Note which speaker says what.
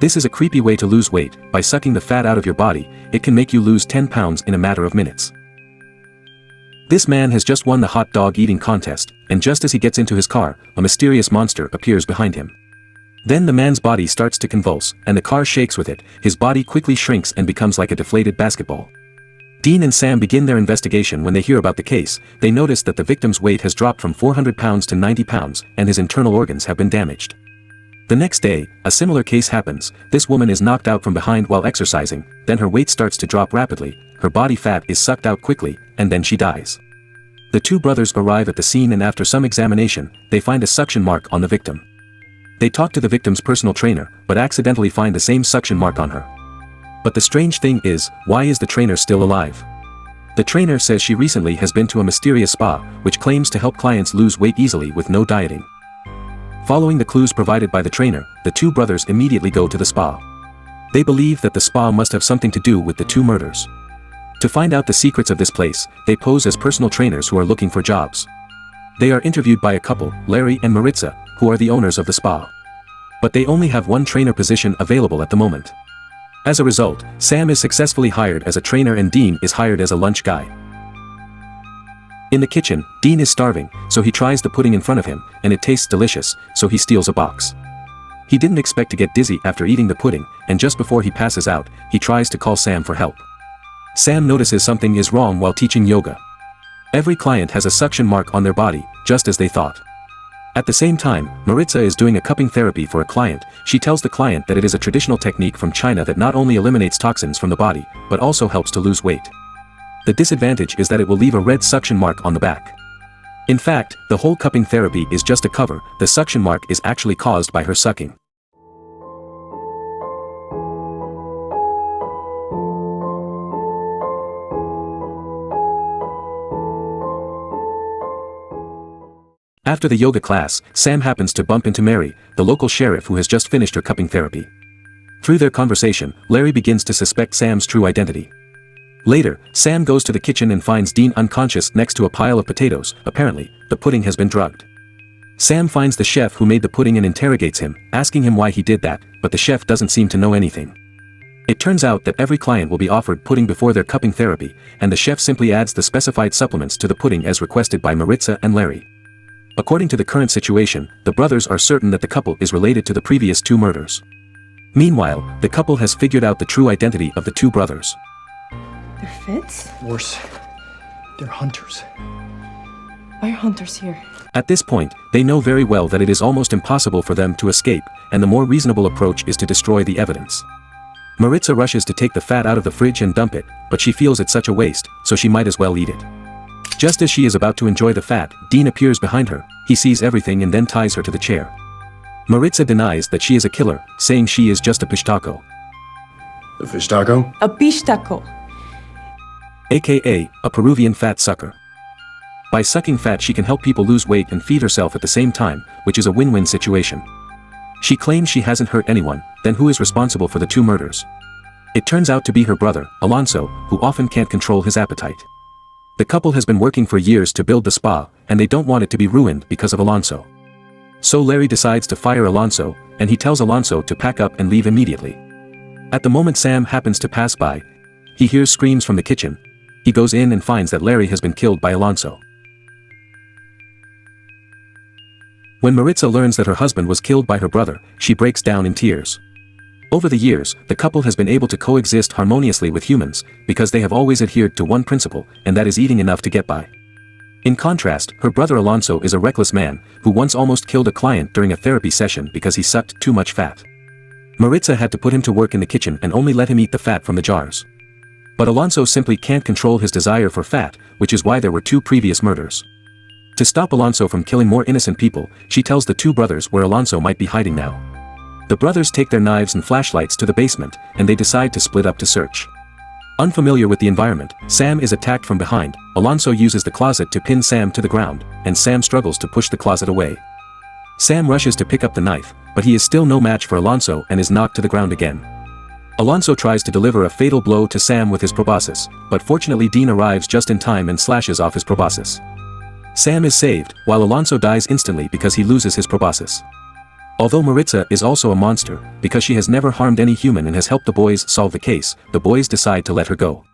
Speaker 1: This is a creepy way to lose weight. By sucking the fat out of your body, it can make you lose 10 pounds in a matter of minutes. This man has just won the hot dog eating contest, and just as he gets into his car, a mysterious monster appears behind him. Then the man's body starts to convulse, and the car shakes with it. His body quickly shrinks and becomes like a deflated basketball. Dean and Sam begin their investigation. When they hear about the case, they notice that the victim's weight has dropped from 400 pounds to 90 pounds, and his internal organs have been damaged. The next day, a similar case happens. This woman is knocked out from behind while exercising, then her weight starts to drop rapidly, her body fat is sucked out quickly, and then she dies. The two brothers arrive at the scene, and after some examination, they find a suction mark on the victim. They talk to the victim's personal trainer, but accidentally find the same suction mark on her. But the strange thing is, why is the trainer still alive? The trainer says she recently has been to a mysterious spa, which claims to help clients lose weight easily with no dieting. Following the clues provided by the trainer, the two brothers immediately go to the spa. They believe that the spa must have something to do with the two murders. To find out the secrets of this place, they pose as personal trainers who are looking for jobs. They are interviewed by a couple, Larry and Maritza, who are the owners of the spa. But they only have one trainer position available at the moment. As a result, Sam is successfully hired as a trainer and Dean is hired as a lunch guy. In the kitchen, Dean is starving, so he tries the pudding in front of him, and it tastes delicious, so he steals a box. He didn't expect to get dizzy after eating the pudding, and just before he passes out, he tries to call Sam for help. Sam notices something is wrong while teaching yoga. Every client has a suction mark on their body, just as they thought. At the same time, Maritza is doing a cupping therapy for a client. She tells the client that it is a traditional technique from China that not only eliminates toxins from the body, but also helps to lose weight. The disadvantage is that it will leave a red suction mark on the back. In fact, the whole cupping therapy is just a cover. The suction mark is actually caused by her sucking. After the yoga class, Sam happens to bump into Mary, the local sheriff who has just finished her cupping therapy. Through their conversation, Larry begins to suspect Sam's true identity. Later, Sam goes to the kitchen and finds Dean unconscious next to a pile of potatoes. Apparently, the pudding has been drugged. Sam finds the chef who made the pudding and interrogates him, asking him why he did that, but the chef doesn't seem to know anything. It turns out that every client will be offered pudding before their cupping therapy, and the chef simply adds the specified supplements to the pudding as requested by Maritza and Larry. According to the current situation, the brothers are certain that the couple is related to the previous two murders. Meanwhile, the couple has figured out the true identity of the two brothers.
Speaker 2: They're fits?
Speaker 3: Worse, they're hunters.
Speaker 2: Why are hunters here?
Speaker 1: At this point, they know very well that it is almost impossible for them to escape, and the more reasonable approach is to destroy the evidence. Maritza rushes to take the fat out of the fridge and dump it, but she feels it's such a waste, so she might as well eat it. Just as she is about to enjoy the fat, Dean appears behind her. He sees everything and then ties her to the chair. Maritza denies that she is a killer, saying she is just a fish taco.
Speaker 3: A fish taco?
Speaker 2: A pish taco.
Speaker 1: AKA, a Peruvian fat sucker. By sucking fat she can help people lose weight and feed herself at the same time, which is a win-win situation. She claims she hasn't hurt anyone. Then who is responsible for the two murders? It turns out to be her brother, Alonso, who often can't control his appetite. The couple has been working for years to build the spa, and they don't want it to be ruined because of Alonso. So Larry decides to fire Alonso, and he tells Alonso to pack up and leave immediately. At the moment Sam happens to pass by, he hears screams from the kitchen. He goes in and finds that Larry has been killed by Alonso. When Maritza learns that her husband was killed by her brother, she breaks down in tears. Over the years, the couple has been able to coexist harmoniously with humans, because they have always adhered to one principle, and that is eating enough to get by. In contrast, her brother Alonso is a reckless man, who once almost killed a client during a therapy session because he sucked too much fat. Maritza had to put him to work in the kitchen and only let him eat the fat from the jars. But Alonso simply can't control his desire for fat, which is why there were two previous murders. To stop Alonso from killing more innocent people, she tells the two brothers where Alonso might be hiding now. The brothers take their knives and flashlights to the basement, and they decide to split up to search. Unfamiliar with the environment, Sam is attacked from behind. Alonso uses the closet to pin Sam to the ground, and Sam struggles to push the closet away. Sam rushes to pick up the knife, but he is still no match for Alonso and is knocked to the ground again. Alonso tries to deliver a fatal blow to Sam with his proboscis, but fortunately Dean arrives just in time and slashes off his proboscis. Sam is saved, while Alonso dies instantly because he loses his proboscis. Although Maritza is also a monster, because she has never harmed any human and has helped the boys solve the case, the boys decide to let her go.